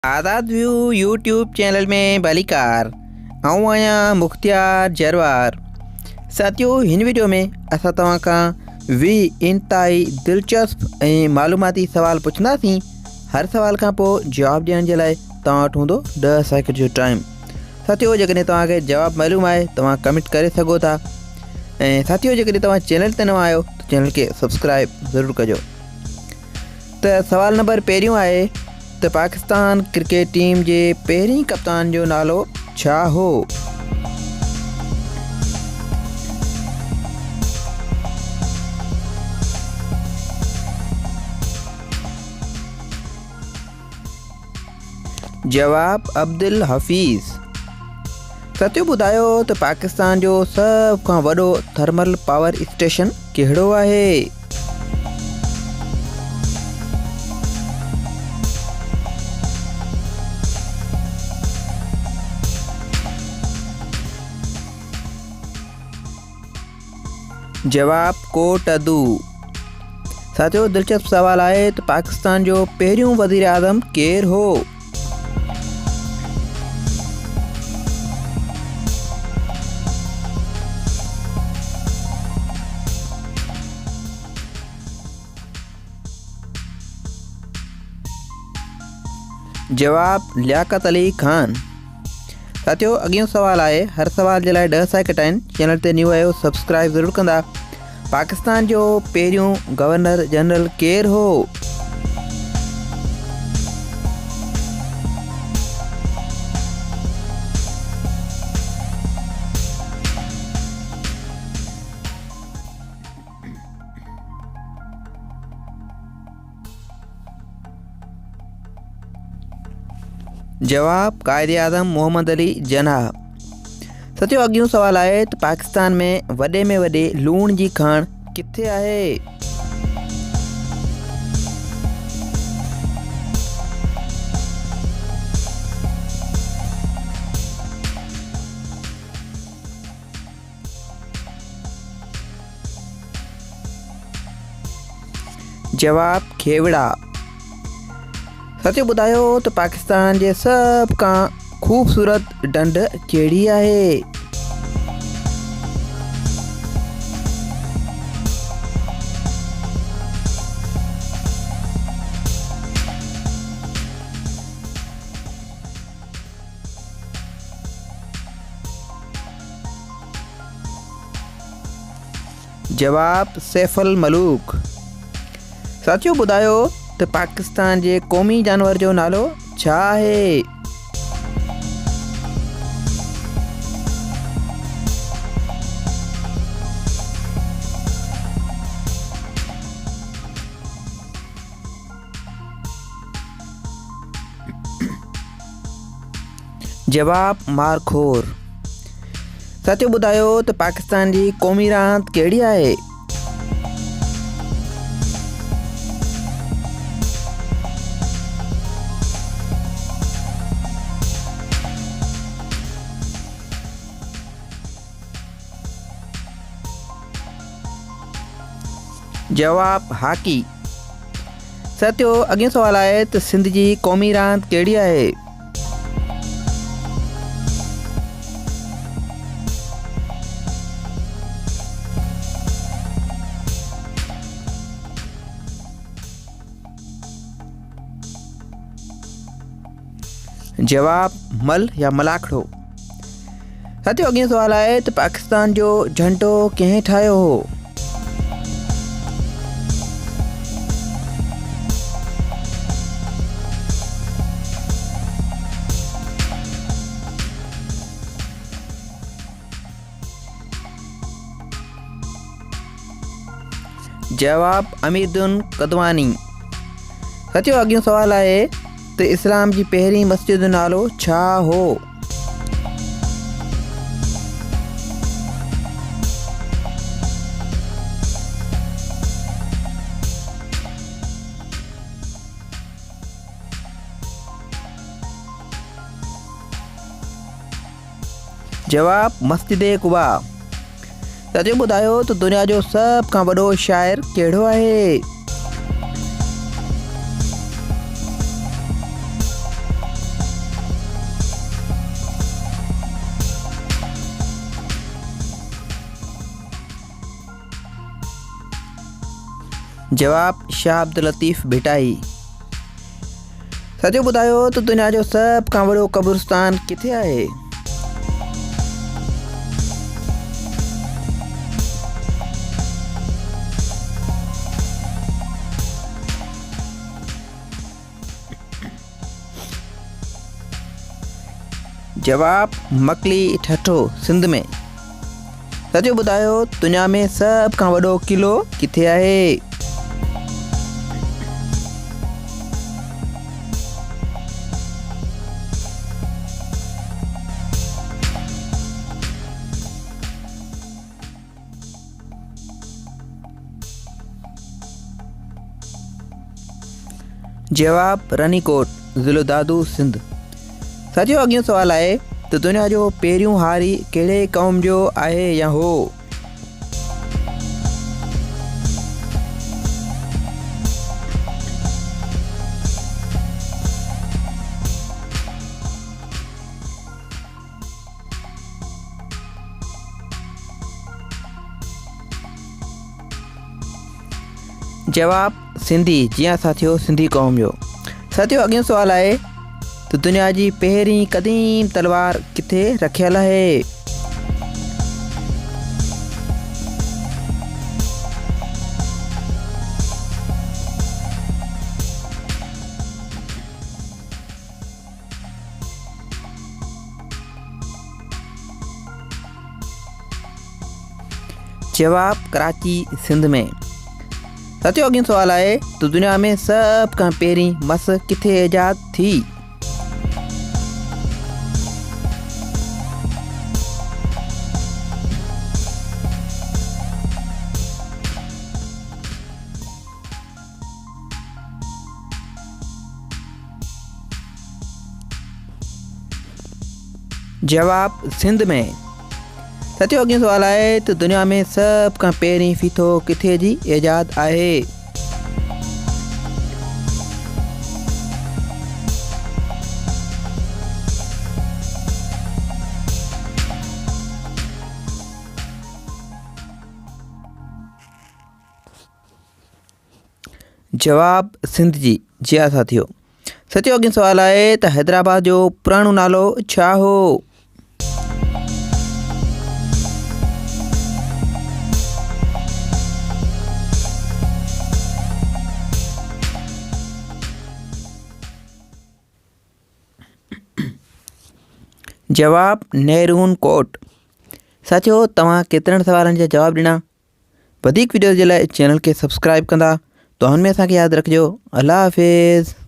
आज़ाद view YouTube channel में भलीकार आऊं आहियां मुख्तियार जरवार। साथियों, हिन वीडियो में असां तव्हां खां 20 इंतहाई दिलचस्प ऐं मालूमाती सवाल पुछंदासीं। हर सवाल खां पोइ जवाब ॾियण जे लाइ तव्हां वटि हूंदो 10 सेकंड जो टाइम। साथियों, जेकॾहिं तव्हांखे जवाबु मालूम आहे तव्हां कमेंट करे सघो था। ऐं साथियों, जेकॾहिं तव्हां चैनल ते नवां आहियो त चैनल खे सब्सक्राइब ज़रूरु कजो। त सवाल नंबर पहिरियों आहे त पाकिस्तान क्रिकेट टीम जे पहिरीं कप्तान जो नालो छा हो? जवाब अब्दुल हफ़ीज़। साथियों, ॿुधायो त पाकिस्तान जो सभ खां वॾो थर्मल पावर स्टेशन कहिड़ो आहे? जवाब कोटदू। साथियों, दिलचस्प सवाल आहे त पाकिस्तान जो पहिरियों वज़ीर आज़म केरु हो? जवाब लियाकत अली खान। साथियों, अॻियों सवाल आहे, हर सवाल जे लाइ 10 सेकंड आहिनि। चैनल ते न्यू आहियो सब्सक्राइब ज़रूरु कंदा। पाकिस्तान जो पहिरियों गवर्नर जनरल केरु हो? जवाब कायदे आज़म मोहम्मद अली जनाह। साथियों, अॻियों सवाल आहे त पाकिस्तान में वॾे लूण जी खाण किथे आहे? जवाब खेवड़ा। साथियों, ॿुधायो त पाकिस्तान जे सभ खां ख़ूबसूरत ढंढ कहिड़ी आहे? जवाब सैफुल मलूक। साथियों, ॿुधायो त पाकिस्तान जे क़ौमी जानवर जो नालो छा आहे? जवाब मारखोर। साथियों, ॿुधायो त पाकिस्तान जी क़ौमी रांदि कहिड़ी आहे? जवाब हॉकी। साथियों, अॻियों सवाल आहे त सिंध जी क़ौमी रांदि कहिड़ी आहे? जवाब मल या मलाखड़ो। साथियों, अॻियों सवाल आहे त पाकिस्तान जो झंडो कंहिं ठाहियो हो? जवाब अमीरुद्दीन कदवानी। साथियों, अॻियों सवाल आहे त इस्लाम जी पहिरीं मस्जिद जो नालो छा हो? जवाब मस्जिद कुबा। साथियों, ॿुधायो त दुनिया जो सभ खां वॾो शाइर कहिड़ो आहे? जवाब शाह अब्दुल लतीफ़ भिटाई। साथियों ॿुधायो त दुनिया जो सभ खां वॾो क़ब्रिस्तान किथे आहे? जवाब मकली ठठो सिंध में। साथियों ॿुधायो दुनिया में सभ खां वॾो क़िलो किथे आहे? जवाब रानीकोट ज़िलो दादू सिंध। साथियों अॻियों सवाल आहे त दुनिया जो पहिरियों हारी कहिड़े क़ौम जो आहे या हो? जवाब सिंधी। जी हाँ साथियों, सिंधी क़ौम जो। साथियों अॻियों सवाल आहे त दुनिया जी पहिरीं क़दीम तलवार किथे रखियल आहे? जवाब कराची सिंध में। साथियों अॻियों सवाल आहे त दुनिया में सभ खां पहिरीं मस किथे ईजाद थी? जवाब सिंध में। साथियों अॻियों सवाल आहे त दुनिया में सभ खां पहिरीं फीथो किथे जी ईजाद आहे? जवाब सिंध जी। जी हाँ साथियों। साथियों अॻियों सवाल आहे त हैदराबाद जो पुराणो नालो छा हो? जवाब नेरून कोट। साथियों तव्हां केतिरनि सवालनि जा जवाब ॾिना? वधीक वीडियो जे लाइ चैनल खे सब्सक्राइब कंदा तो हुन में असांखे यादि रखिजो। अल्लाह हाफ़िज़।